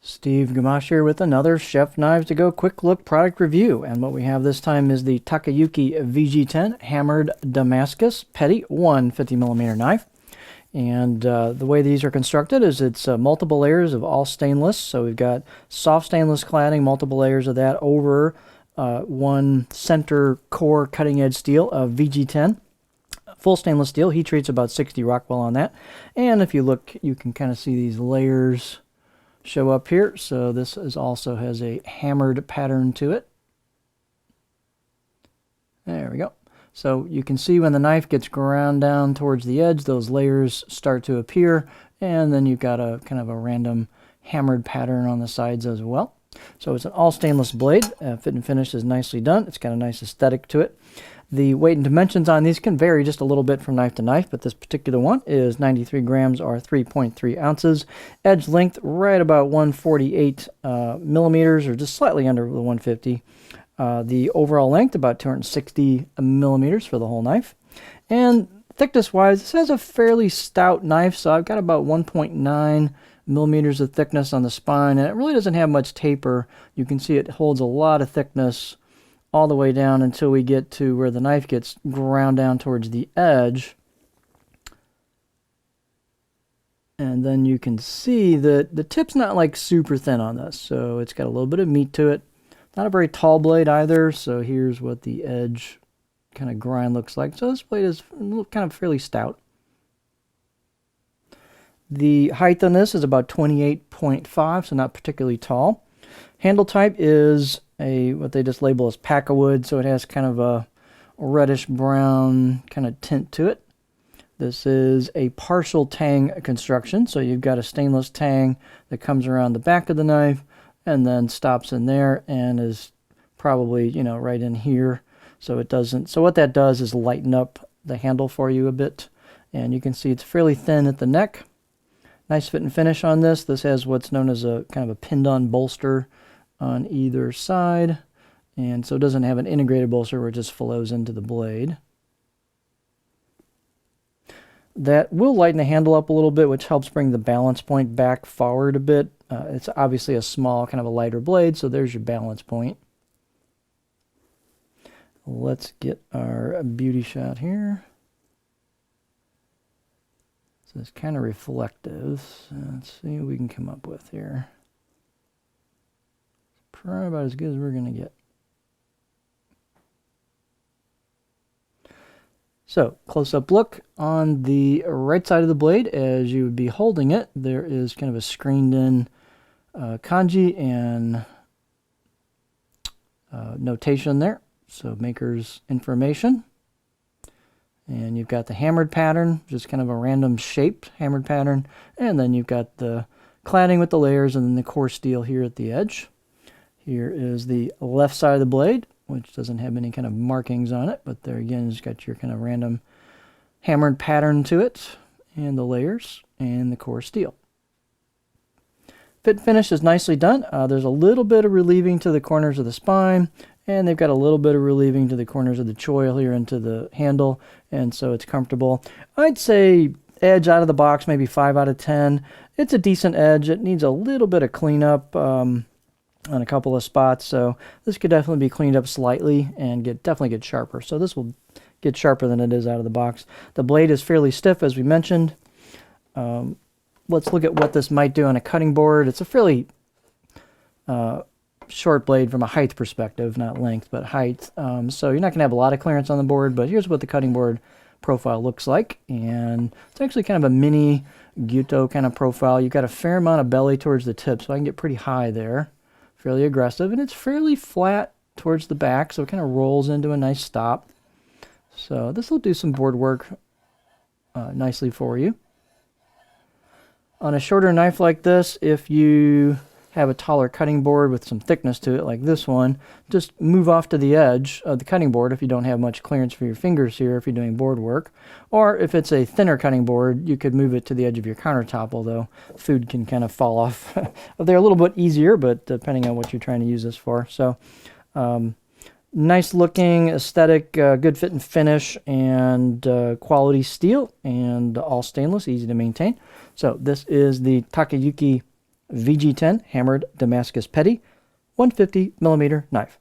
Steve Gamache here with another Chef Knives to Go quick look product review. And what we have this time is the Takayuki VG-10 Hammered Damascus Petty 150mm knife. And the way these are constructed is it's multiple layers of all stainless. So we've got soft stainless cladding, multiple layers of that over one center core cutting edge steel of VG-10. Full stainless steel, heat treats about 60 Rockwell on that. And if you look, you can kind of see these layers show up here. So this is also has a hammered pattern to it. There we go. So you can see when the knife gets ground down towards the edge, those layers start to appear, and then you've got a kind of a random hammered pattern on the sides as well. So it's an all stainless blade. Fit and finish is nicely done. It's got a nice aesthetic to it. The weight and dimensions on these can vary just a little bit from knife to knife, but this particular one is 93 grams or 3.3 ounces. Edge length right about 148 millimeters, or just slightly under the 150. The overall length about 260 millimeters for the whole knife. And thickness wise, this has a fairly stout knife, so I've got about 1.9 millimeters of thickness on the spine, and it really doesn't have much taper. You can see it holds a lot of thickness all the way down until we get to where the knife gets ground down towards the edge. And then you can see that the tip's not like super thin on this, so it's got a little bit of meat to it. Not a very tall blade either, so here's what the edge kind of grind looks like. So this blade is kind of fairly stout. The height on this is about 28.5, so not particularly tall. Handle type is what they just label as pack-a-wood, so it has kind of a reddish brown kind of tint to it. This is a partial tang construction, so you've got a stainless tang that comes around the back of the knife and then stops in there and is probably, you know, right in here. So it doesn't, so what that does is lighten up the handle for you a bit. And you can see it's fairly thin at the neck. Nice fit and finish on this. This has what's known as a kind of a pinned-on bolster on either side. And so it doesn't have an integrated bolster where it just flows into the blade. That will lighten the handle up a little bit, which helps bring the balance point back forward a bit. It's obviously a small, kind of a lighter blade, so there's your balance point. Let's get our beauty shot here. So it's kind of reflective. So let's see what we can come up with here. Probably about as good as we're going to get. So, close-up look on the right side of the blade. As you would be holding it, there is kind of a screened-in kanji and notation there. So, maker's information. And you've got the hammered pattern, just kind of a random shaped hammered pattern. And then you've got the cladding with the layers and then the core steel here at the edge. Here is the left side of the blade, which doesn't have any kind of markings on it, but there again, it's got your kind of random hammered pattern to it, and the layers, and the core steel. Fit finish is nicely done. There's a little bit of relieving to the corners of the spine, and they've got a little bit of relieving to the corners of the choil here into the handle, and so it's comfortable. I'd say edge out of the box, maybe 5 out of 10. It's a decent edge. It needs a little bit of cleanup on a couple of spots, so this could definitely be cleaned up slightly and definitely get sharper. So this will get sharper than it is out of the box. The blade is fairly stiff, as we mentioned. Let's look at what this might do on a cutting board. It's a fairly short blade from a height perspective, not length, but height. So you're not going to have a lot of clearance on the board, but here's what the cutting board profile looks like. And it's actually kind of a mini Gyuto kind of profile. You've got a fair amount of belly towards the tip, so I can get pretty high there. Fairly aggressive, and it's fairly flat towards the back, so it kind of rolls into a nice stop. So this will do some board work nicely for you. On a shorter knife like this, if you have a taller cutting board with some thickness to it like this one, just move off to the edge of the cutting board if you don't have much clearance for your fingers here if you're doing board work. Or if it's a thinner cutting board, you could move it to the edge of your countertop, although food can kind of fall off. They're a little bit easier, but depending on what you're trying to use this for. So nice looking, aesthetic, good fit and finish, and quality steel, and all stainless, easy to maintain. So this is the Takayuki VG-10 hammered Damascus petty, 150 millimeter knife.